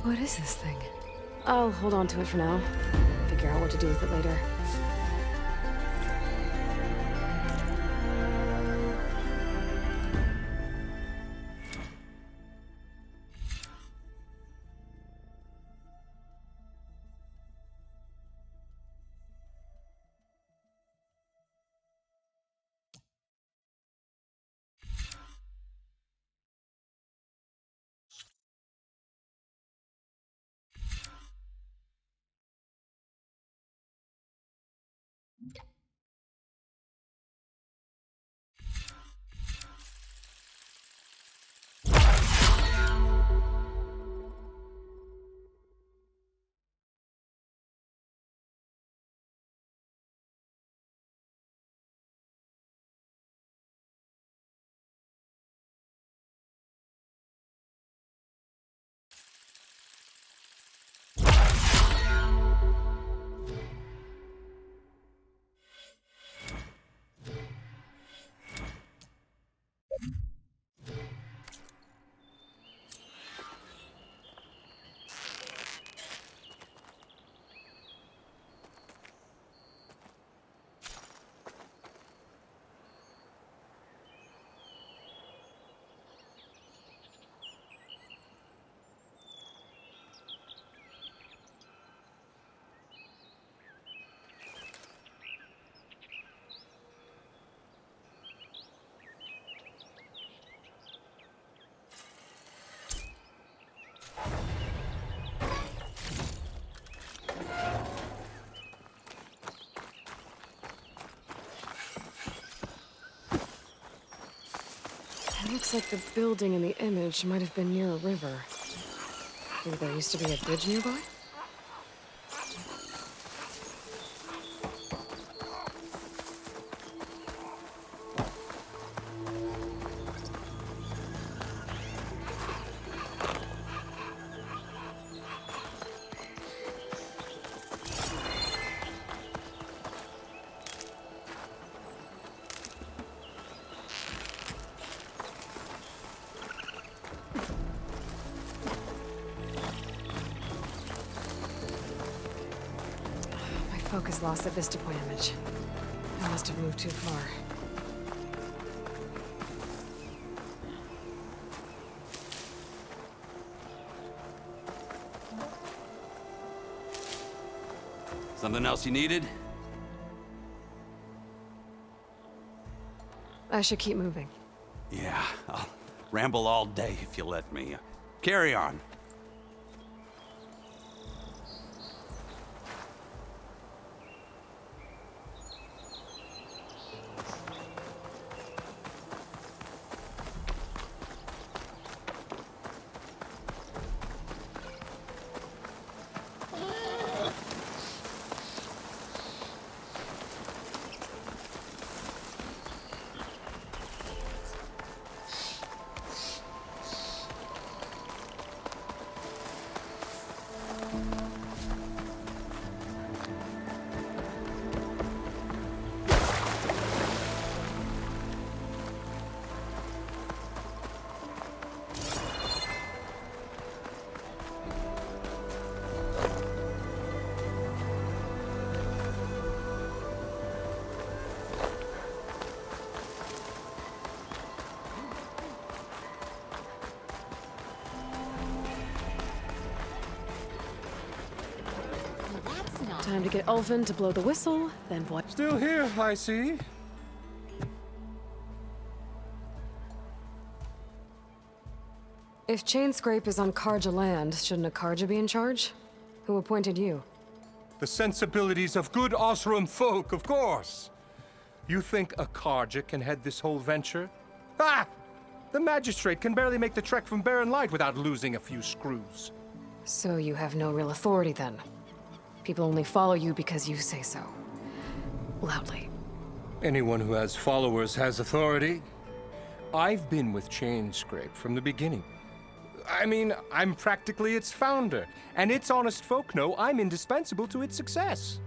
What is this thing? I'll hold on to it for now. Figure out what to do with it later. It looks like the building in the image might have been near a river. Maybe there used to be a bridge nearby? My focus lost the Vista Point image. I must have moved too far. Something else you needed? I should keep moving. Yeah, I'll ramble all day if you let me. Carry on. Time to get Ulfin to blow the whistle, then what? Still here, I see. If Chainscrape is on Karja land, shouldn't a Karja be in charge? Who appointed you? The sensibilities of good Osram folk, of course. You think a Karja can head this whole venture? Ah! The magistrate can barely make the trek from Barren Light without losing a few screws. So you have no real authority then? People only follow you because you say so. Loudly. Anyone who has followers has authority. I've been with Chainscrape from the beginning. I mean, I'm practically its founder, and its honest folk know I'm indispensable to its success.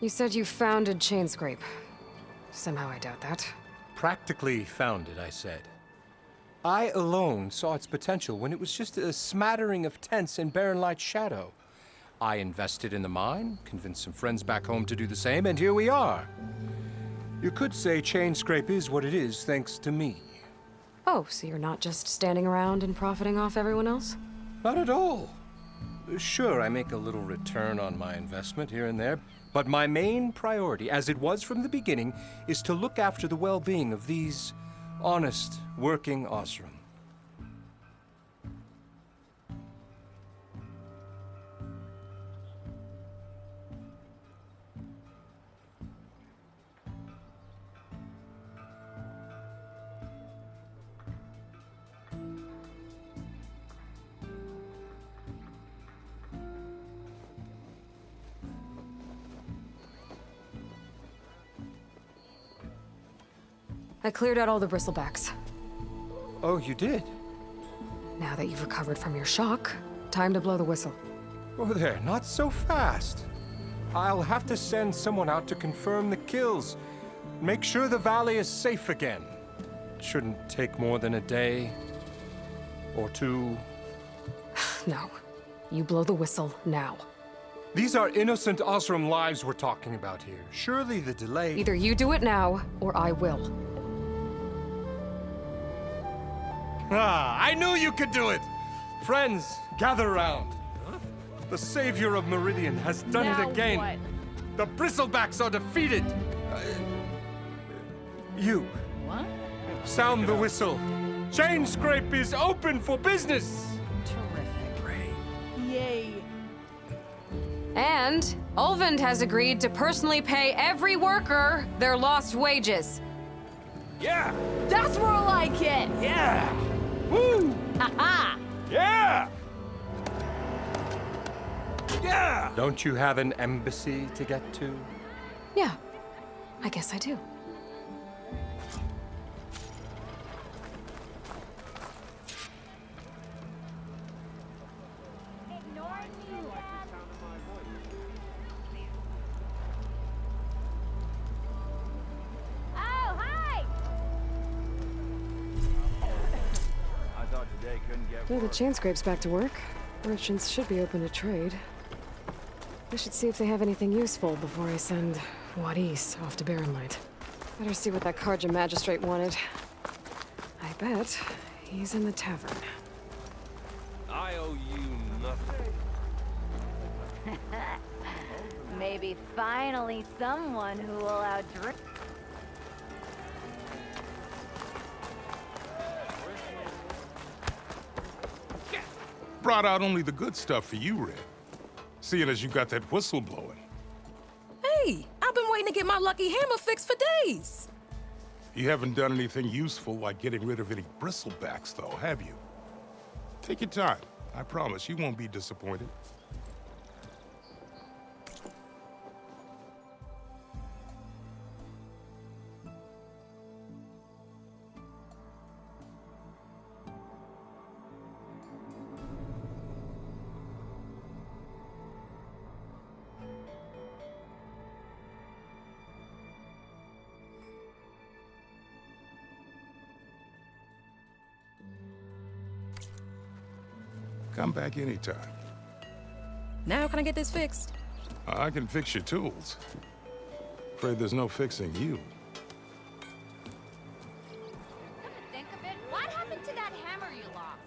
You said you founded Chainscrape. Somehow I doubt that. Practically founded, I said. I alone saw its potential when it was just a smattering of tents in Barren Light's shadow. I invested in the mine, convinced some friends back home to do the same, and here we are. You could say Chainscrape is what it is thanks to me. Oh, so you're not just standing around and profiting off everyone else? Not at all. Sure, I make a little return on my investment here and there, but my main priority, as it was from the beginning, is to look after the well-being of these honest, working Osram. I cleared out all the bristlebacks. Oh, you did? Now that you've recovered from your shock, time to blow the whistle. Oh, there, not so fast. I'll have to send someone out to confirm the kills. Make sure the valley is safe again. Shouldn't take more than a day or two. No. You blow the whistle now. These are innocent Osram lives we're talking about here. Surely the delay... Either you do it now, or I will. Ah, I knew you could do it! Friends, gather round. The savior of Meridian has done it again. What? The bristlebacks are defeated. You, What? sound the whistle. Chainscrape is open for business. Terrific. Yay. And Ulvund has agreed to personally pay every worker their lost wages. Yeah! That's more like it. Yeah! Woo! Ha Yeah! Yeah! Don't you have an embassy to get to? Yeah, I guess I do. Oh, hi! Yeah, the Chainscrape's back to work. Merchants should be open to trade. I should see if they have anything useful before I send Wadis off to Barren Light. Better see what that Carja magistrate wanted. I bet he's in the tavern. I owe you nothing. Maybe finally someone who will outdrink. Brought out only the good stuff for you, Red. Seeing as you got that whistle blowing. Hey, I've been waiting to get my lucky hammer fixed for days. You haven't done anything useful like getting rid of any bristlebacks, though, have you? Take your time. I promise you won't be disappointed. Come back anytime. Now can I get this fixed? I can fix your tools. Afraid there's no fixing you. Think of it. What happened to that hammer you lost?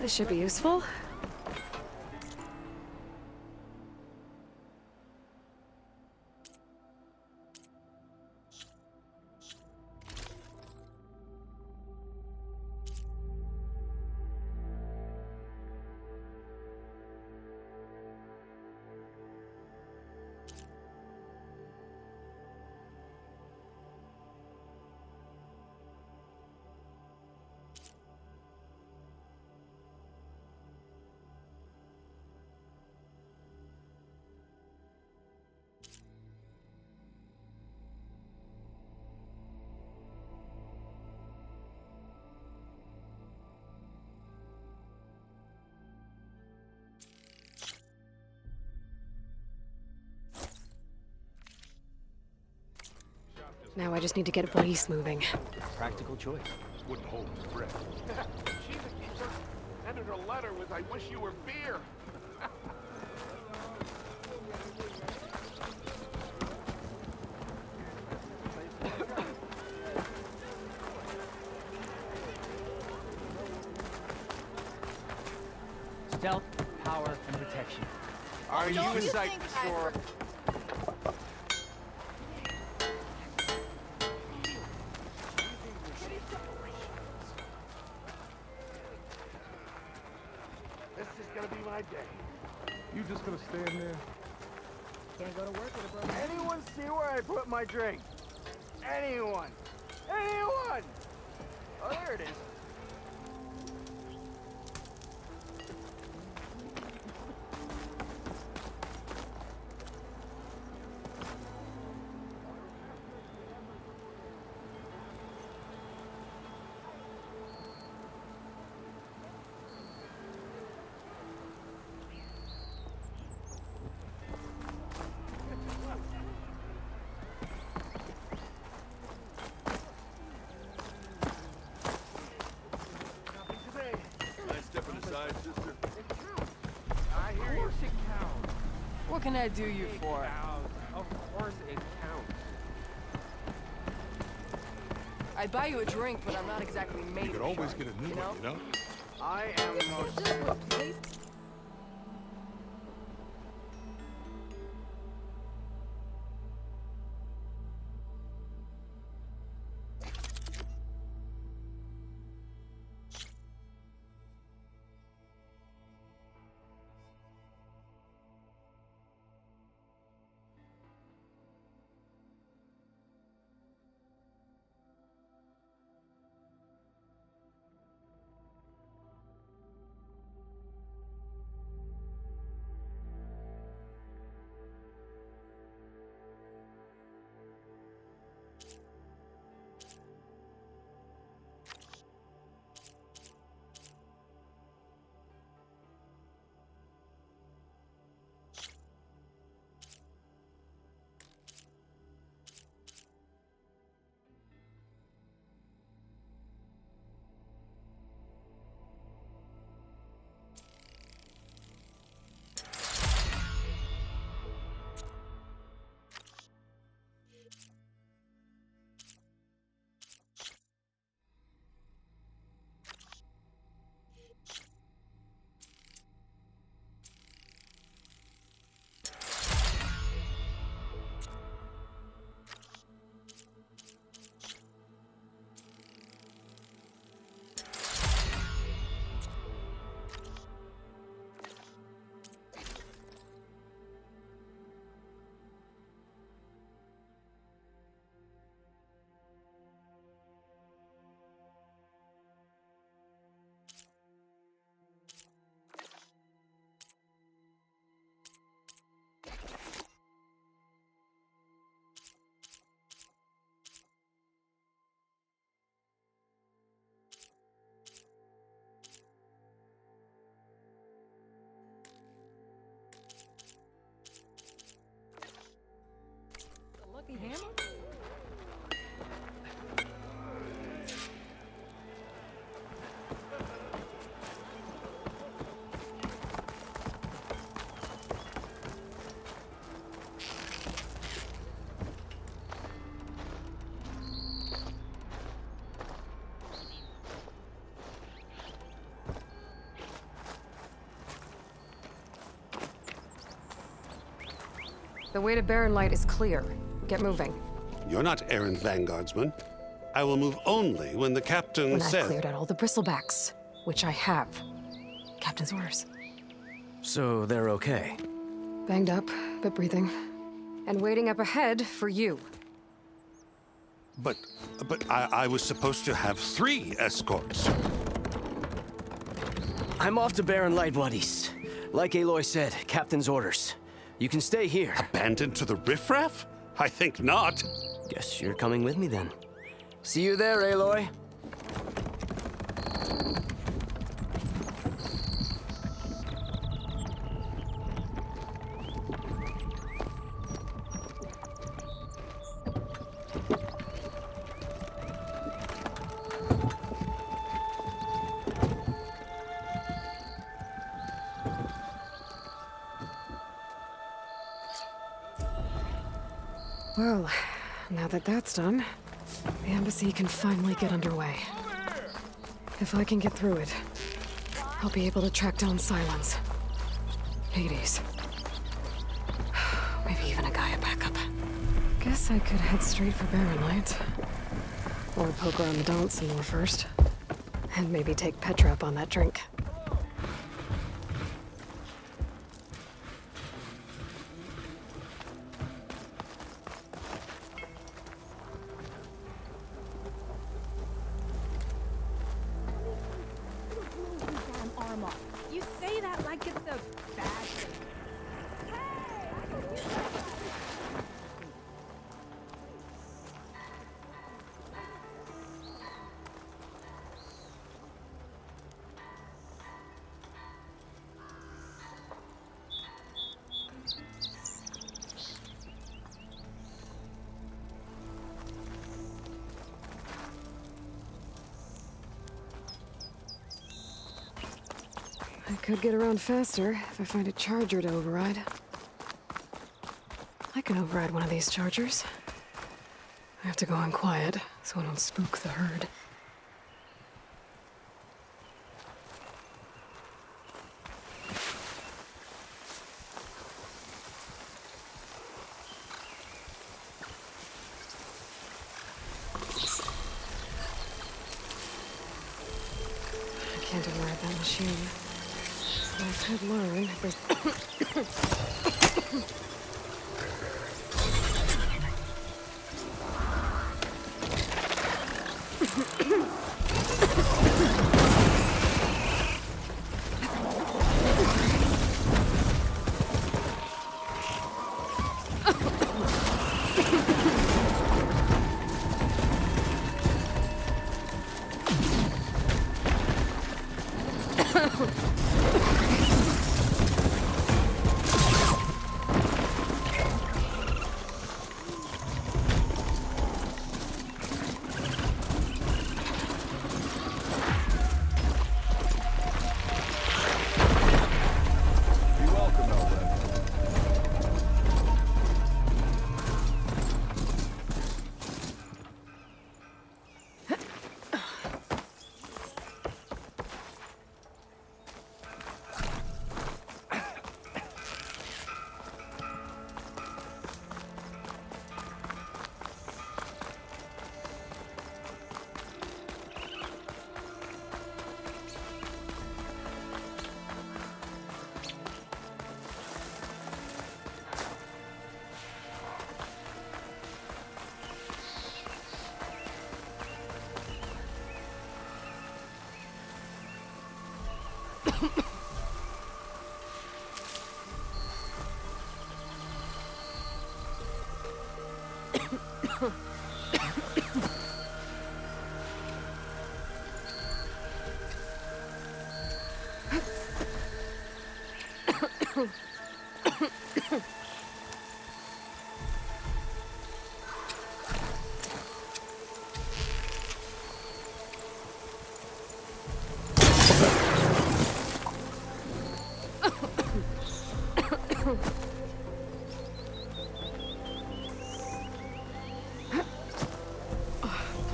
This should be useful. Now I just need to get police moving. Practical choice. Wouldn't hold his breath. She's a keeper. Ended her letter with, "I wish you were beer." Stealth, power, and protection. Are you a sight for sure? This is gonna be my day. You just gonna stand there? Can't go to work with a brother. Anyone see where I put my drink? Anyone? Anyone? Oh, there it is. I hear you. It counts. What can I do you for? Of course it counts. I'd buy you a drink, but I'm not exactly made You could of always shark, get a new one, you know? I am the most... Just replace. Lucky hammer? The way to Barren Light is clear. Get moving. You're not errand vanguardsman. I will move only when the captain When I've says... cleared out all the bristlebacks, which I have. Captain's orders. So they're okay. Banged up, but breathing. And waiting up ahead for you. But I was supposed to have 3 escorts. I'm off to Barren Light, Wadis. Like Aloy said, Captain's orders. You can stay here. Abandoned to the riffraff? I think not. Guess you're coming with me then. See you there, Aloy. Well, now that that's done, the embassy can finally get underway. If I can get through it, I'll be able to track down Silence. Hades. Maybe even a Gaia backup. Guess I could head straight for Barren Light. Or poke around the dance some more first. And maybe take Petra up on that drink. You say that like it's a bad thing. I could get around faster if I find a charger to override. I can override one of these chargers. I have to go in quiet, so I don't spook the herd. I can't override that machine. I could learn.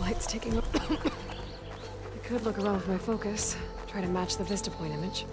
Light's taking up. I could look around with my focus, try to match the Vista Point image.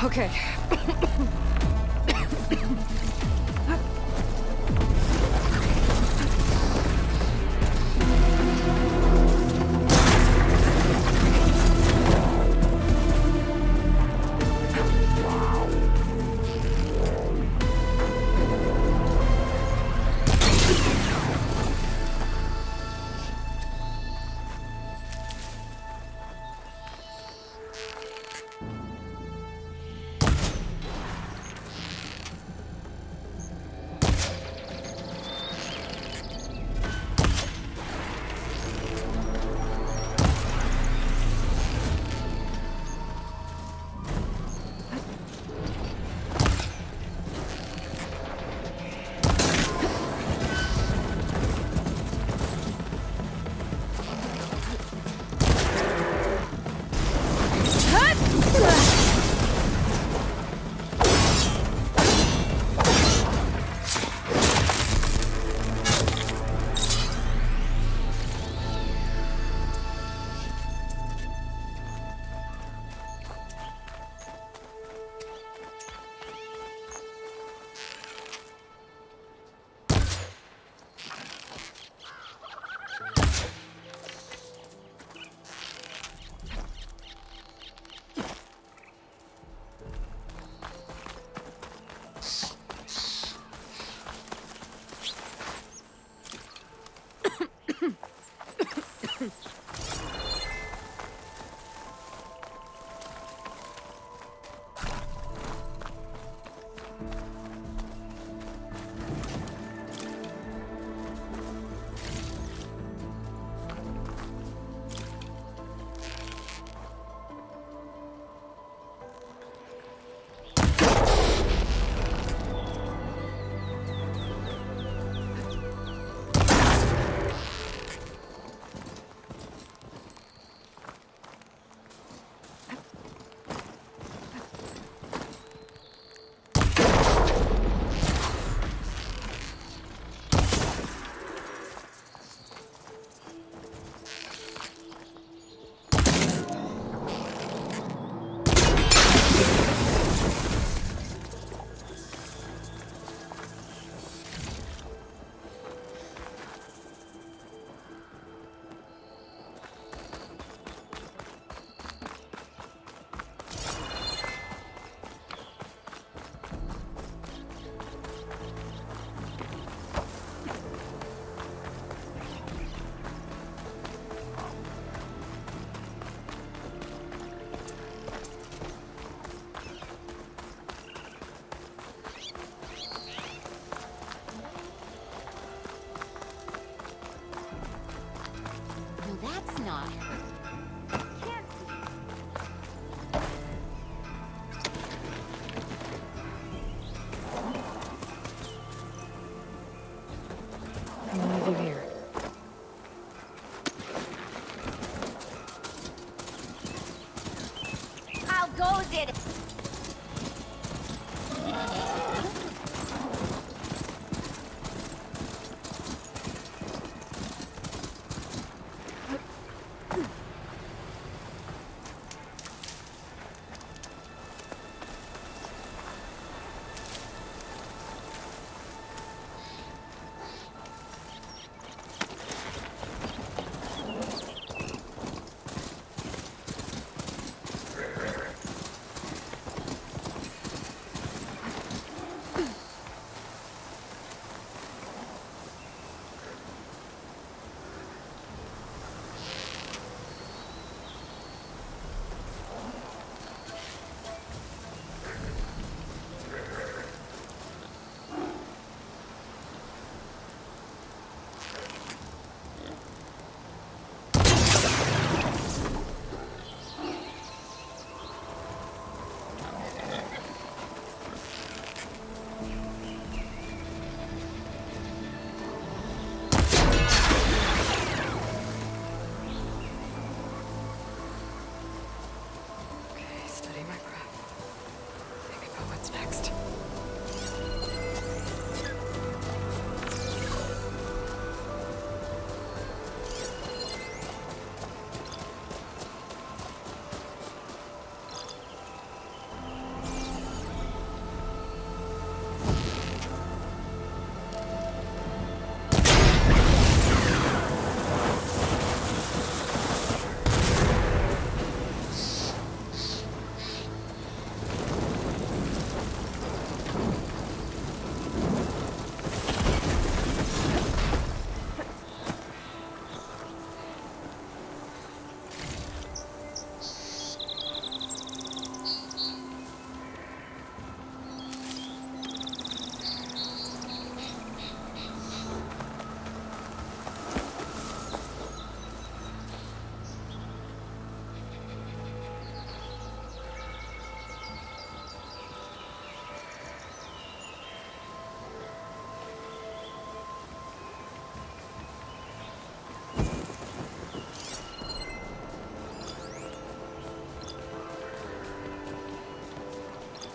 Okay.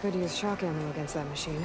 Could use shock ammo against that machine.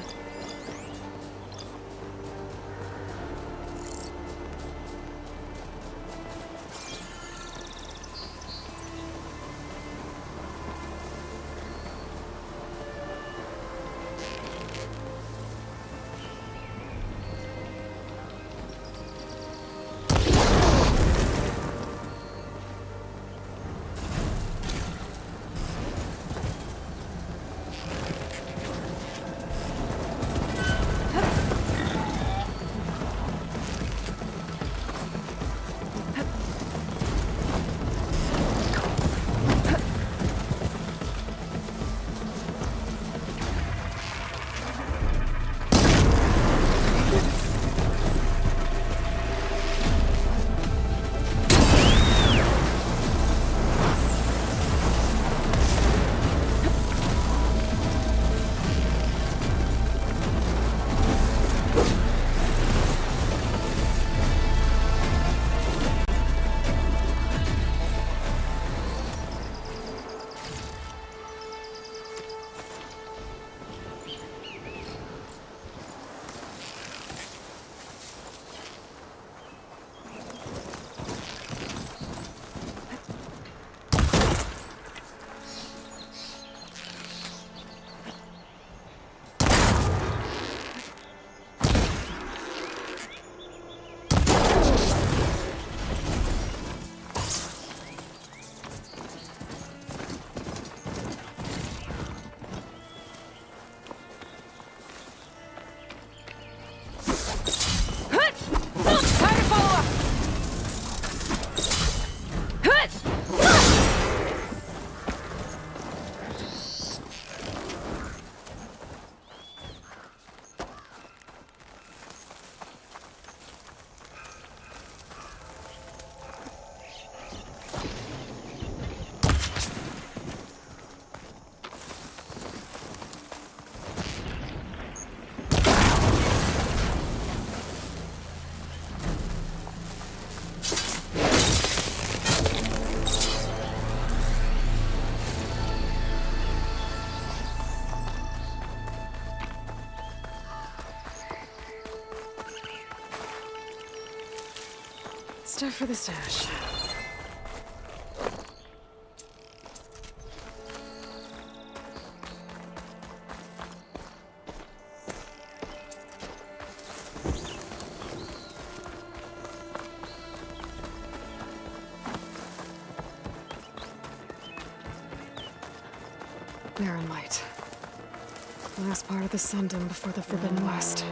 Stuff for the stash. Barren Light. Last part of the Sundom before the Forbidden West.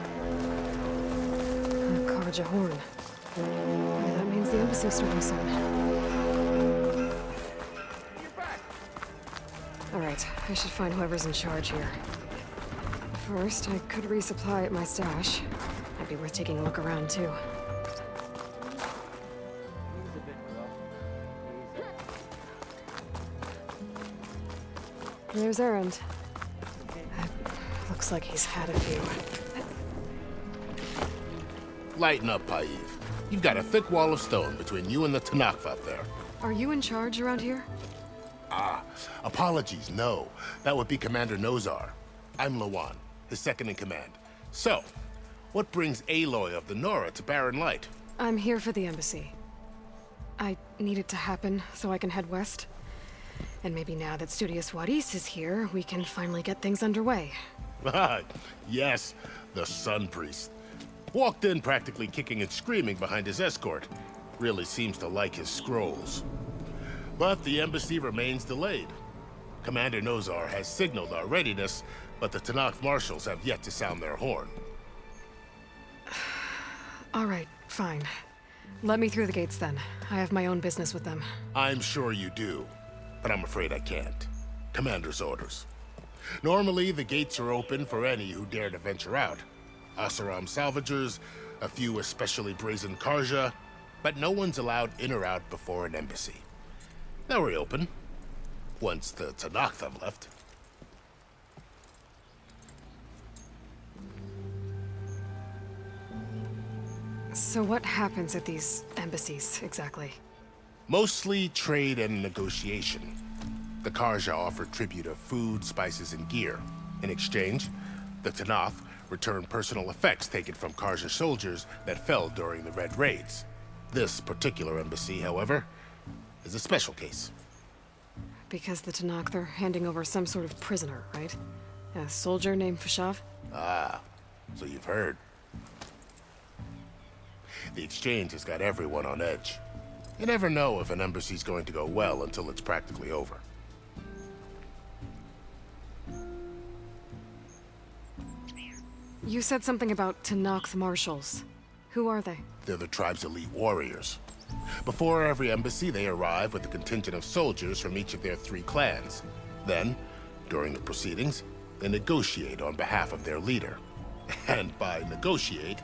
Karja Horn. That means the embassy's starting soon. Alright, I should find whoever's in charge here. First, I could resupply at my stash. Might be worth taking a look around, too. There's Erend. Looks like he's had a few. Lighten up, Paiv. You've got a thick wall of stone between you and the Tanakh up there. Are you in charge around here? Apologies, no. That would be Commander Nozar. I'm Lawan, his second in command. So, what brings Aloy of the Nora to Barren Light? I'm here for the embassy. I need it to happen so I can head west. And maybe now that Studious Wadis is here, we can finally get things underway. Yes, the Sun Priest. Walked in practically kicking and screaming behind his escort. Really seems to like his scrolls. But the embassy remains delayed. Commander Nozar has signaled our readiness, but the Tanakh marshals have yet to sound their horn. All right, fine. Let me through the gates then. I have my own business with them. I'm sure you do, but I'm afraid I can't. Commander's orders. Normally, the gates are open for any who dare to venture out. Asaram salvagers, a few especially brazen Karja, but no one's allowed in or out before an embassy. They'll reopen, once the Tanakh have left. So what happens at these embassies, exactly? Mostly trade and negotiation. The Karja offer tribute of food, spices, and gear. In exchange, the Tenakth returned personal effects taken from Carja soldiers that fell during the Red Raids. This particular embassy, however, is a special case. Because the Tenakth are handing over some sort of prisoner, right? A soldier named Fashav? Ah, so you've heard. The exchange has got everyone on edge. You never know if an embassy's going to go well until it's practically over. You said something about Tenakth marshals. Who are they? They're the tribe's elite warriors. Before every embassy, they arrive with a contingent of soldiers from each of their 3 clans. Then, during the proceedings, they negotiate on behalf of their leader. And by negotiate,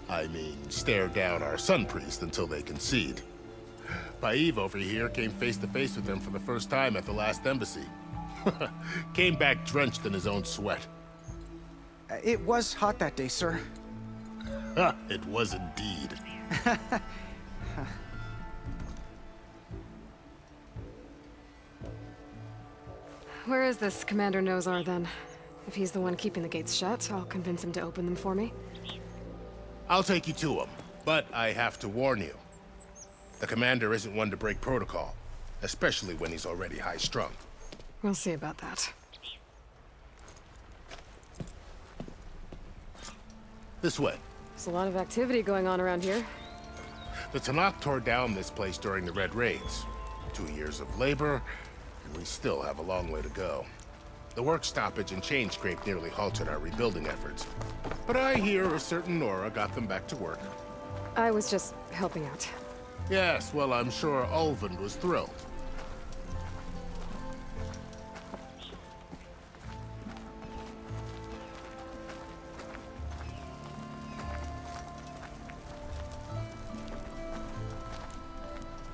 I mean stare down our Sun Priest until they concede. Paiv over here came face to face with them for the first time at the last embassy. Came back drenched in his own sweat. It was hot that day, sir. It was indeed. Where is this Commander Nozar, then? If he's the one keeping the gates shut, I'll convince him to open them for me. I'll take you to him, but I have to warn you. The commander isn't one to break protocol, especially when he's already high-strung. We'll see about that. This way. There's a lot of activity going on around here. The Tenakth tore down this place during the Red Raids. 2 years of labor, and we still have a long way to go. The work stoppage and chain scrape nearly halted our rebuilding efforts. But I hear a certain Nora got them back to work. I was just helping out. Yes, well, I'm sure Ulvund was thrilled.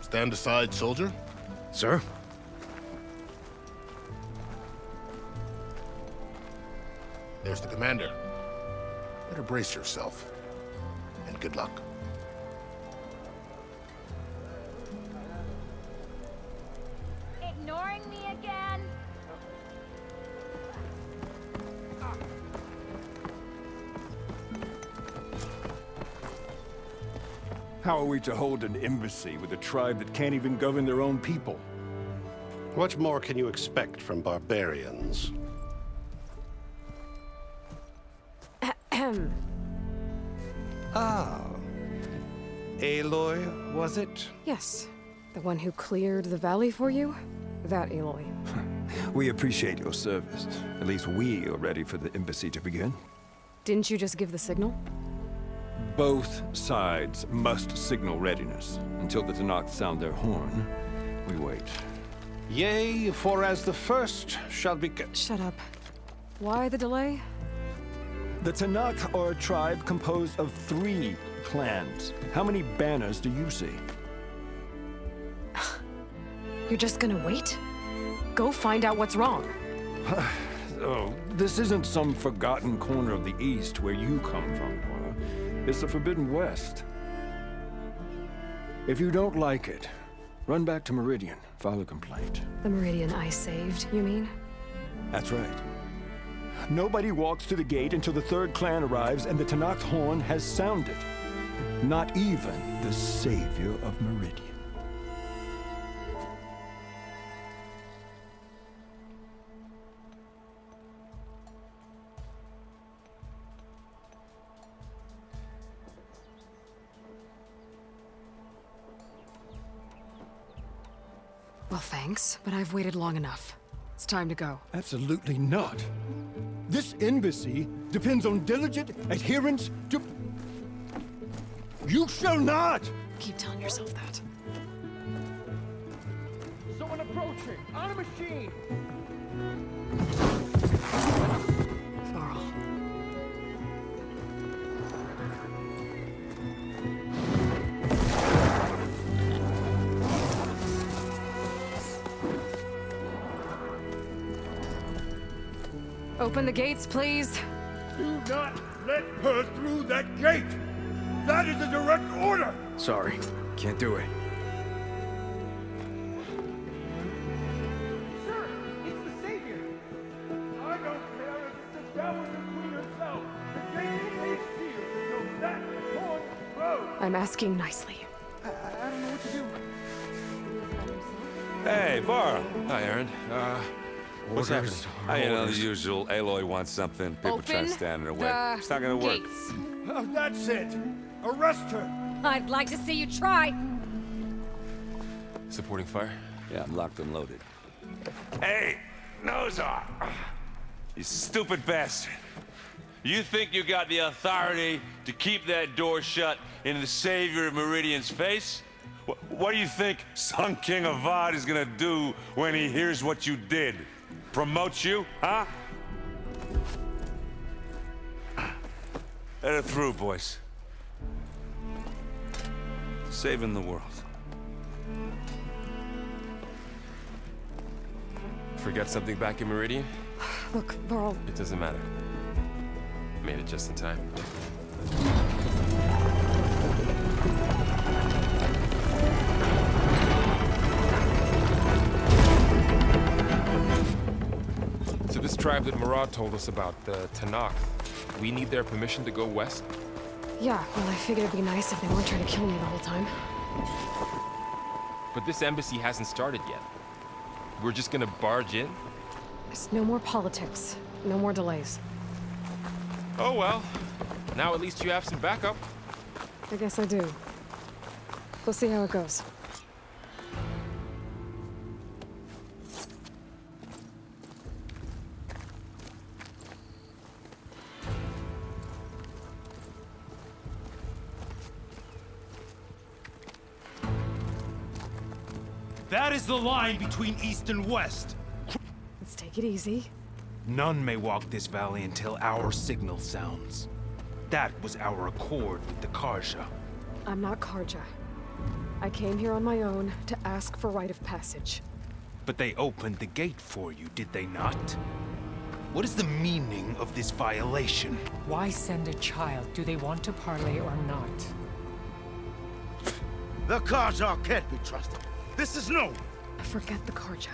Stand aside, soldier. Sir? There's the commander. Better brace yourself. And good luck. Ignoring me again? How are we to hold an embassy with a tribe that can't even govern their own people? What more can you expect from barbarians? Ah. Aloy, was it? Yes. The one who cleared the valley for you? That Aloy. We appreciate your service. At least we are ready for the embassy to begin. Didn't you just give the signal? Both sides must signal readiness. Until the Tenakth sound their horn, we wait. Yea, for as the first shall be... Shut up. Why the delay? The Tenakth are a tribe composed of 3 clans. How many banners do you see? You're just gonna wait? Go find out what's wrong. Oh, this isn't some forgotten corner of the East where you come from, Nora. It's the Forbidden West. If you don't like it, run back to Meridian, file a complaint. The Meridian I saved, you mean? That's right. Nobody walks to the gate until the 3rd clan arrives and the Tenakth horn has sounded. Not even the savior of Meridian. Well, thanks, but I've waited long enough. It's time to go. Absolutely not. This embassy depends on diligent adherence to... You shall not! Keep telling yourself that. Someone approaching! On a machine! Varl. Open the gates, please. Do not let her through that gate! That is a direct order! Sorry, can't do it. Sir, it's the Savior! I don't care if I'm asking nicely. I don't know what to do. Hey, Varl. Hi, Aaron. What's happening? You know, the usual. Aloy wants something. People try to stand in her way. It's not gonna work. That's it. Arrest her. I'd like to see you try. Supporting fire? Yeah, I'm locked and loaded. Hey, Nozar! You stupid bastard. You think you got the authority to keep that door shut in the Savior of Meridian's face? What do you think Sun King Avad is gonna do when he hears what you did? Promote you, huh? Let it through, boys. Saving the world. Forget something back in Meridian? Look, Varl. It doesn't matter. Made it just in time. So this tribe that Murad told us about, the Tanakh, we need their permission to go west? Yeah, well, I figured it'd be nice if they weren't trying to kill me the whole time. But this embassy hasn't started yet. We're just gonna barge in? There's no more politics. No more delays. Oh well. Now at least you have some backup. I guess I do. We'll see how it goes. That is the line between east and west. Let's take it easy. None may walk this valley until our signal sounds. That was our accord with the Karja. I'm not Karja. I came here on my own to ask for rite of passage. But they opened the gate for you, did they not? What is the meaning of this violation? Why send a child? Do they want to parley or not? The Karja can't be trusted. This is no... Forget the Karja.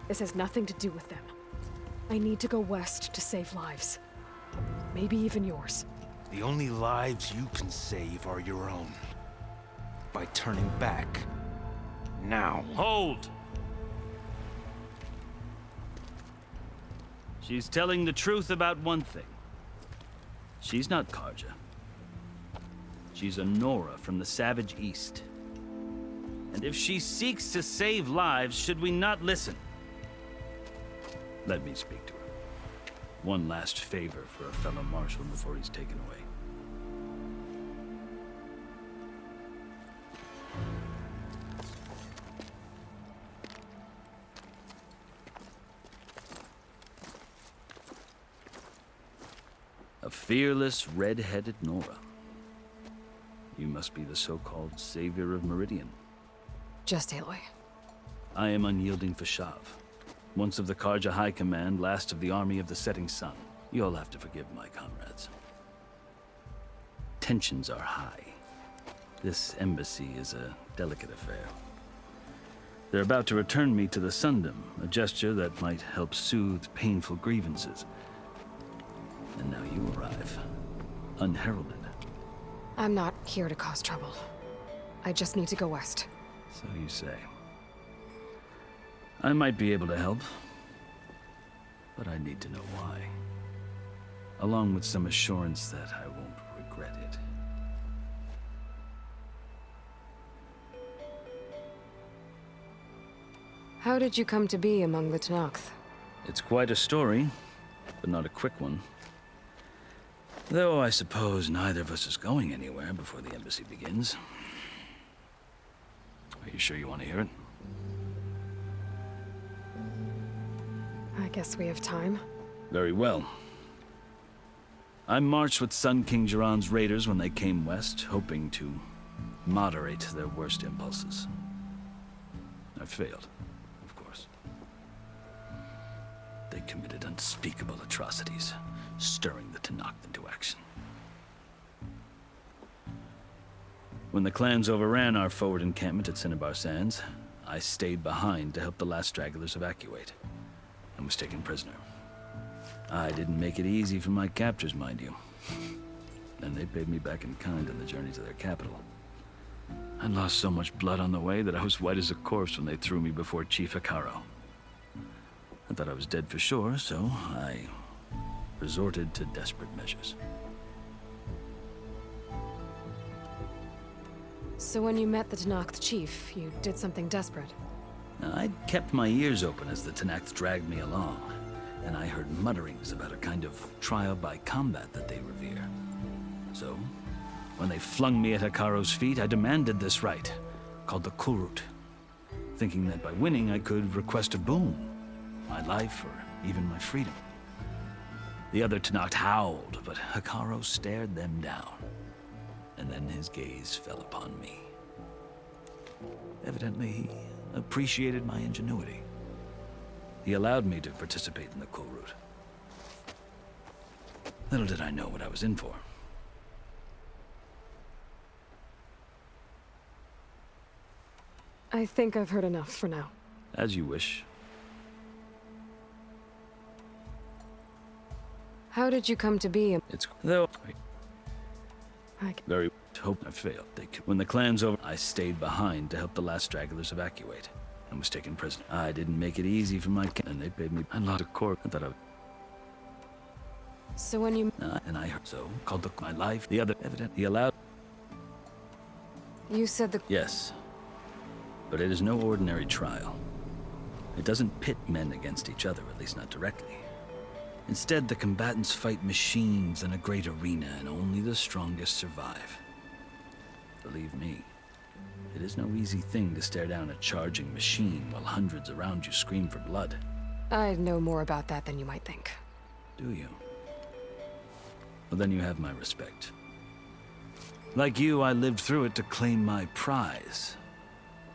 This has nothing to do with them. I need to go west to save lives. Maybe even yours. The only lives you can save are your own. By turning back. Now. Hold! She's telling the truth about one thing. She's not Karja. She's a Nora from the Savage East. And if she seeks to save lives, should we not listen? Let me speak to her. One last favor for a fellow marshal before he's taken away. A fearless, red-headed Nora. You must be the so-called Savior of Meridian. Just Aloy. I am unyielding Fashav. Once of the Karja High Command, last of the army of the setting sun. You'll have to forgive my comrades. Tensions are high. This embassy is a delicate affair. They're about to return me to the Sundom, a gesture that might help soothe painful grievances. And now you arrive, unheralded. I'm not here to cause trouble. I just need to go west. So you say. I might be able to help, but I need to know why. Along with some assurance that I won't regret it. How did you come to be among the Tanakh? It's quite a story, but not a quick one. Though I suppose neither of us is going anywhere before the embassy begins. Are you sure you want to hear it? I guess we have time. Very well. I marched with Sun King Jiran's raiders when they came west, hoping to moderate their worst impulses. I failed, of course. They committed unspeakable atrocities, stirring the Tanakh into action. When the clans overran our forward encampment at Cinnabar Sands, I stayed behind to help the last stragglers evacuate, and was taken prisoner. I didn't make it easy for my captors, mind you. And they paid me back in kind on the journey to their capital. I lost so much blood on the way that I was white as a corpse when they threw me before Chief Hekarro. I thought I was dead for sure, so I resorted to desperate measures. So when you met the Tenakth chief, you did something desperate? I'd kept my ears open as the Tenakth dragged me along, and I heard mutterings about a kind of trial by combat that they revere. So, when they flung me at Hekarro's feet, I demanded this right, called the Kulrut, thinking that by winning I could request a boon, my life or even my freedom. The other Tenakth howled, but Hekarro stared them down, and then his gaze fell upon me. Evidently, he appreciated my ingenuity. He allowed me to participate in the Kulrut. Little did I know what I was in for. I think I've heard enough for now. As you wish. How did you come to be a... It's... though... Very hope I failed. When the clan's over, I stayed behind to help the last stragglers evacuate, and was taken prisoner. I didn't make it easy for my and they paid me a lot of corp. I thought I... So when you... and I heard so, called my life. The other evident, he allowed... You said the... Yes. But it is no ordinary trial. It doesn't pit men against each other, at least not directly. Instead, the combatants fight machines in a great arena, and only the strongest survive. Believe me, it is no easy thing to stare down a charging machine while hundreds around you scream for blood. I know more about that than you might think. Do you? Well, then you have my respect. Like you, I lived through it to claim my prize.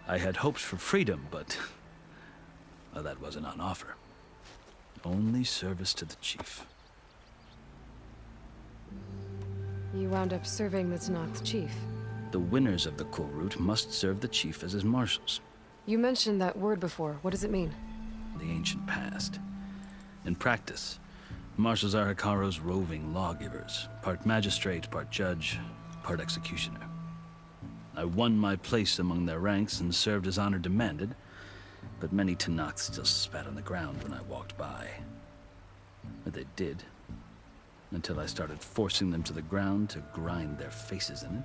I had hopes for freedom, but... well, that wasn't on offer. Only service to the chief. You wound up serving the Tenakth chief. The winners of the Kulrut must serve the chief as his marshals. You mentioned that word before. What does it mean? The ancient past. In practice, marshals are Hekarro's roving lawgivers, part magistrate, part judge, part executioner. I won my place among their ranks and served as honor demanded, but many Tenakth still spat on the ground when I walked by. But they did, until I started forcing them to the ground to grind their faces in it.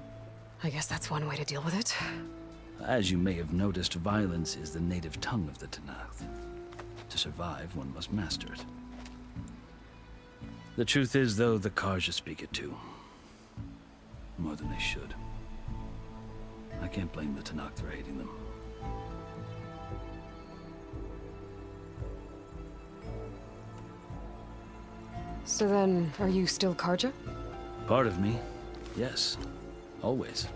I guess that's one way to deal with it. As you may have noticed, violence is the native tongue of the Tenakth. To survive, one must master it. The truth is, though, the Carja speak it too. More than they should. I can't blame the Tenakth for hating them. So then, are you still Carja? Part of me, yes. Always.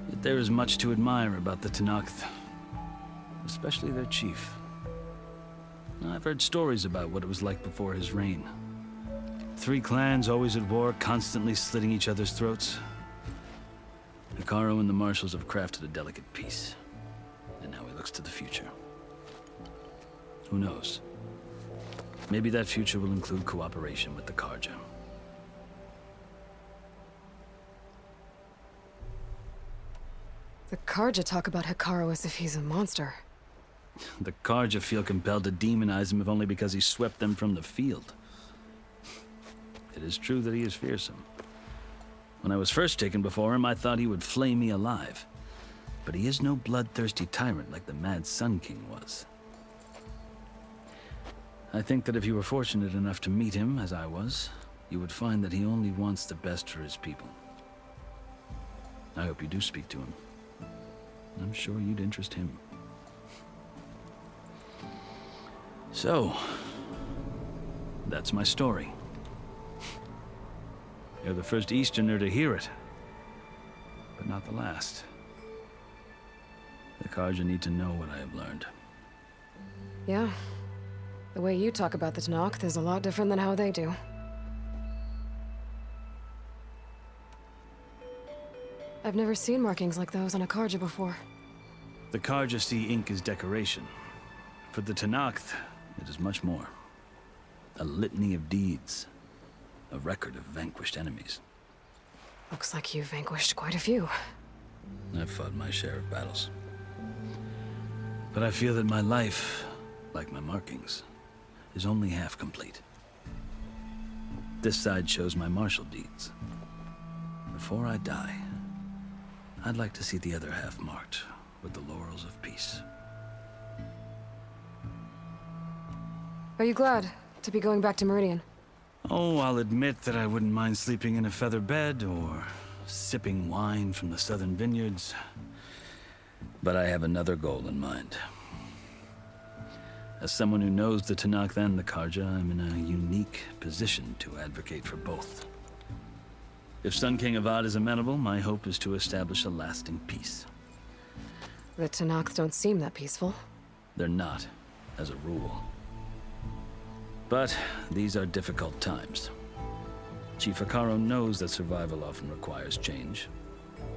Yet there is much to admire about the Tenakth. Especially their chief. I've heard stories about what it was like before his reign. 3 clans always at war, constantly slitting each other's throats. Hekarro and the marshals have crafted a delicate peace. And now he looks to the future. Who knows? Maybe that future will include cooperation with the Carja. The Carja talk about Hekarro as if he's a monster. The Carja feel compelled to demonize him if only because he swept them from the field. It is true that he is fearsome. When I was first taken before him, I thought he would flay me alive. But he is no bloodthirsty tyrant like the Mad Sun King was. I think that if you were fortunate enough to meet him, as I was, you would find that he only wants the best for his people. I hope you do speak to him. I'm sure you'd interest him. So, that's my story. You're the first Easterner to hear it, but not the last. The Carja need to know what I have learned. Yeah. The way you talk about the Tenakth is a lot different than how they do. I've never seen markings like those on a Carja before. The Carja see ink as decoration. For the Tenakth, it is much more. A litany of deeds. A record of vanquished enemies. Looks like you've vanquished quite a few. I've fought my share of battles. But I feel that my life, like my markings, is only half complete. This side shows my martial deeds. Before I die, I'd like to see the other half marked with the laurels of peace. Are you glad to be going back to Meridian? Oh, I'll admit that I wouldn't mind sleeping in a feather bed or sipping wine from the southern vineyards. But I have another goal in mind. As someone who knows the Tenakth and the Carja, I'm in a unique position to advocate for both. If Sun King Avad is amenable, my hope is to establish a lasting peace. The Tenakth don't seem that peaceful. They're not, as a rule. But these are difficult times. Chief Hekarro knows that survival often requires change,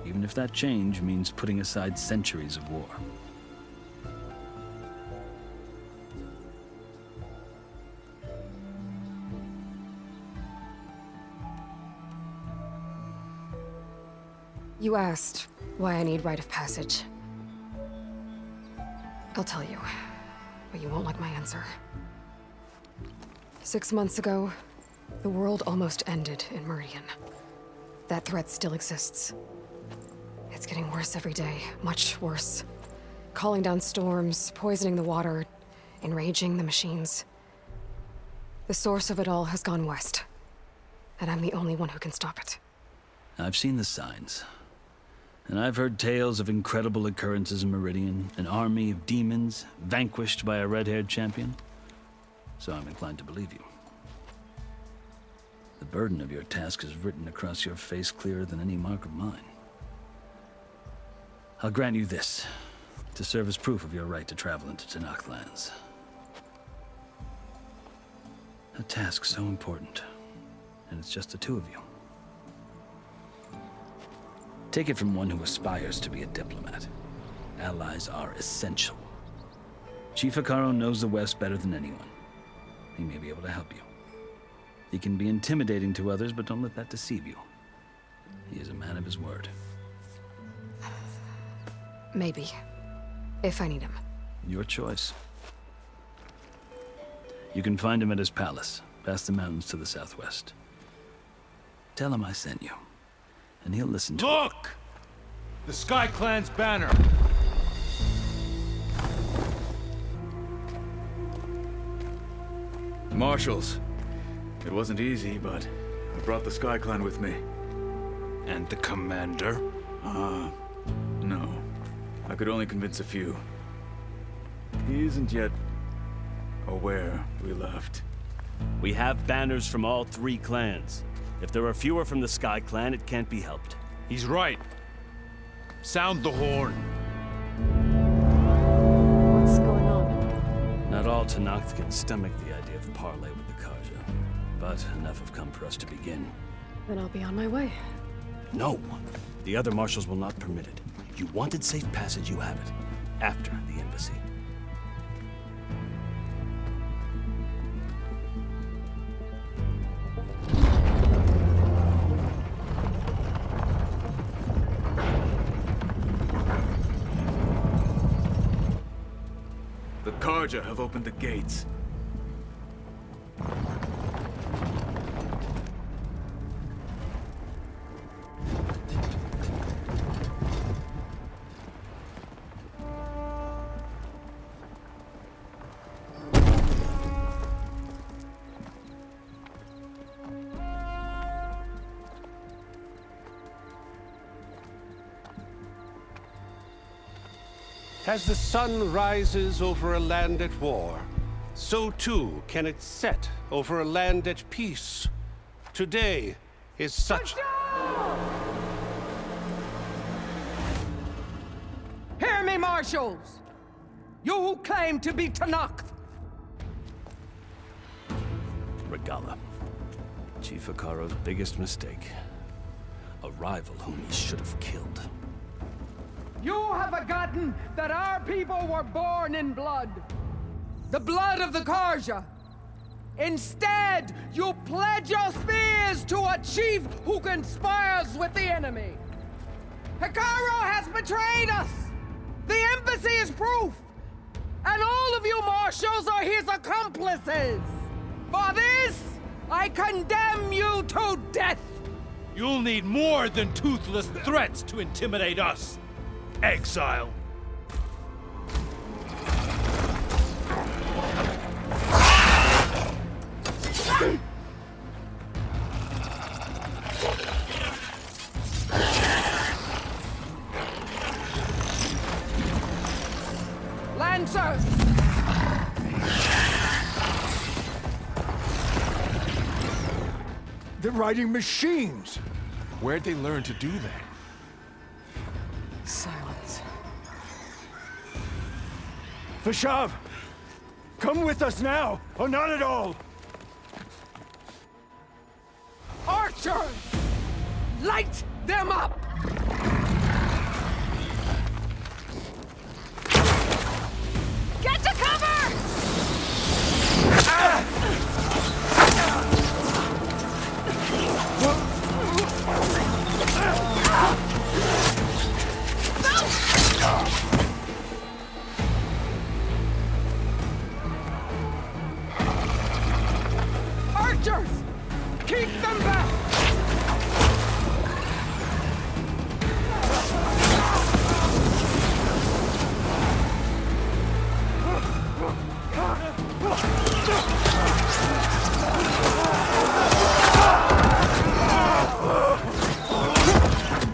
even if that change means putting aside centuries of war. You asked why I need rite of passage. I'll tell you, but you won't like my answer. 6 months ago, the world almost ended in Meridian. That threat still exists. It's getting worse every day, much worse. Calling down storms, poisoning the water, enraging the machines. The source of it all has gone west, and I'm the only one who can stop it. I've seen the signs. And I've heard tales of incredible occurrences in Meridian, an army of demons vanquished by a red-haired champion. So I'm inclined to believe you. The burden of your task is written across your face clearer than any mark of mine. I'll grant you this, to serve as proof of your right to travel into Tenakth lands. A task so important, and it's just the two of you. Take it from one who aspires to be a diplomat. Allies are essential. Chief Hekarro knows the West better than anyone. He may be able to help you. He can be intimidating to others, but don't let that deceive you. He is a man of his word. Maybe. If I need him. Your choice. You can find him at his palace, past the mountains to the southwest. Tell him I sent you, and he'll listen to Look! The Sky Clan's banner! Marshals. It wasn't easy, but I brought the Sky Clan with me. And the commander? No. I could only convince a few. He isn't yet aware we left. We have banners from all 3 clans. If there are fewer from the Sky Clan, it can't be helped. He's right. Sound the horn. What's going on? Not all Tenakth can stomach the idea of parley with the Carja, but enough have come for us to begin. Then I'll be on my way. No! The other marshals will not permit it. You wanted safe passage, you have it. After the embassy. The Carja have opened the gates. As the sun rises over a land at war, so too can it set over a land at peace. Today is such... Hear me, marshals! You who claim to be Tenakth! Regalla. Chief Hekarro's biggest mistake. A rival whom he should have killed. You have forgotten that our people were born in blood. The blood of the Carja. Instead, you pledge your spears to a chief who conspires with the enemy. Hekarro has betrayed us! The embassy is proof! And all of you marshals are his accomplices! For this, I condemn you to death! You'll need more than toothless threats to intimidate us, exile. Lancers! They're riding machines! Where'd they learn to do that? Silence. Vashav! Come with us now, or not at all! Archers! Light them up! Get to cover! Archers! Keep them back!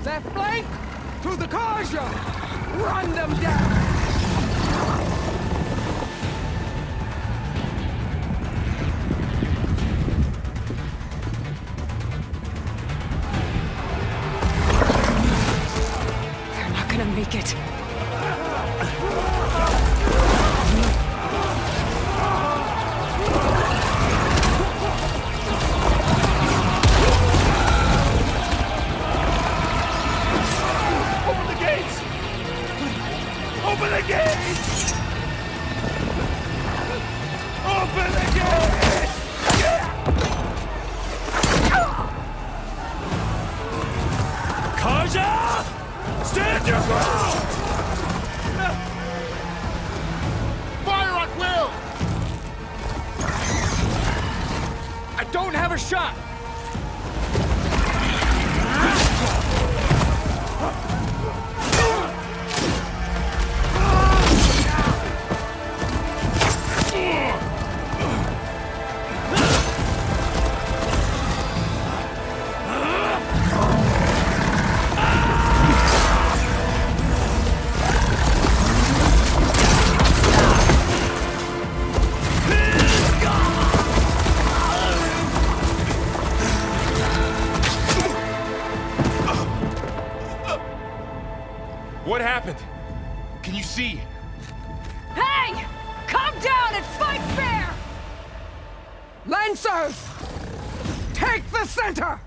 Left flank! To the Karja! Run them down! They're not gonna make it. Open the gates! Open the gates! Open the gates! Karja! Stand your ground! Fire at will! I don't have a shot! What happened? Can you see? Hey! Come down and fight fair! Lancers! Take the center!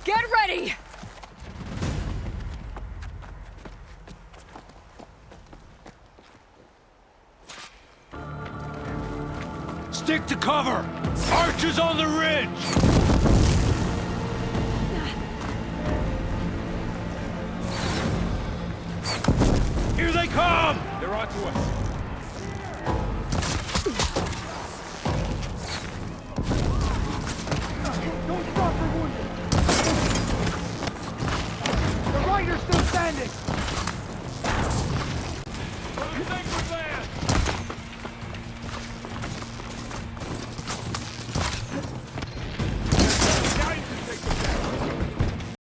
Get ready! Stick to cover! Archers on the ridge! Here they come! They're onto us.